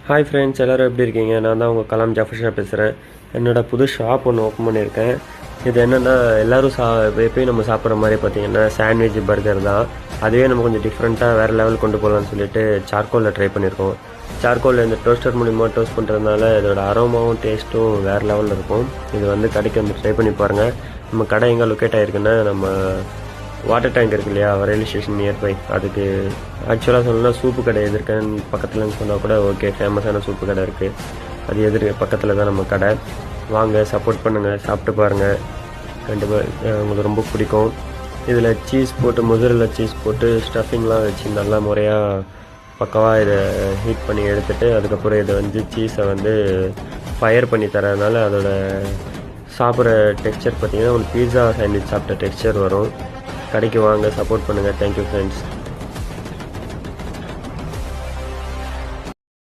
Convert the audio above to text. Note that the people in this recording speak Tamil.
ஹாய் ஃப்ரெண்ட்ஸ், எல்லோரும் எப்படி இருக்கீங்க? நான் தான் உங்கள் கலாம் ஜாஃபர் பேசுகிறேன். என்னோடய புது ஷாப் ஒன்று ஓப்பன் பண்ணியிருக்கேன். இது என்னென்னா, எல்லோரும் எப்பயும் நம்ம சாப்பிட்ற மாதிரி பார்த்திங்கன்னா சாண்ட்விச், பர்கர் தான். அதுவே நம்ம கொஞ்சம் டிஃப்ரெண்ட்டாக வேறு லெவல் கொண்டு போகலான்னு சொல்லிட்டு சார்கோலில் ட்ரை பண்ணியிருக்கோம். சார்கோலில் இந்த டோஸ்டர் மூலிமா டோஸ்ட் பண்ணுறதுனால இதோட அரோமாவும் டேஸ்ட்டும் வேறு லெவலில் இருக்கும். இது வந்து கடைக்கு வந்து ட்ரை பண்ணி பாருங்கள். நம்ம கடை எங்கே லொக்கேட் ஆகிருக்குன்னா, நம்ம வாட்டர் டேங்க் இருக்கு இல்லையா, ரயில்வே ஸ்டேஷன் நியர்பை. அதுக்கு ஆக்சுவலாக சொல்லணும்னா சூப்பு கடை எதிர்க்கன்னு பக்கத்துலன்னு சொன்னால் கூட ஓகே. ஃபேமஸான சூப்பு கடை இருக்குது, அது பக்கத்தில் தான் நம்ம கடை. வாங்க, சப்போர்ட் பண்ணுங்கள், சாப்பிட்டு பாருங்கள், கண்டிப்பாக உங்களுக்கு ரொம்ப பிடிக்கும். இதில் சீஸ் போட்டு, முதிரில் சீஸ் போட்டு ஸ்டஃபிங்லாம் வச்சு நல்லா முறையாக பக்கவாக இதை ஹீட் பண்ணி எடுத்துகிட்டு அதுக்கப்புறம் இதை வந்து சீஸை வந்து ஃபயர் பண்ணி தரதுனால அதோட சாப்பிட்ற டெக்ஸ்சர் பார்த்திங்கன்னா ஒரு பீஸா சாண்ட்விச் சாப்பிட்ட டெக்ஸ்சர் வரும். கடைக்கு வாங்க, சப்போர்ட் பண்ணுங்கள். Thank you friends.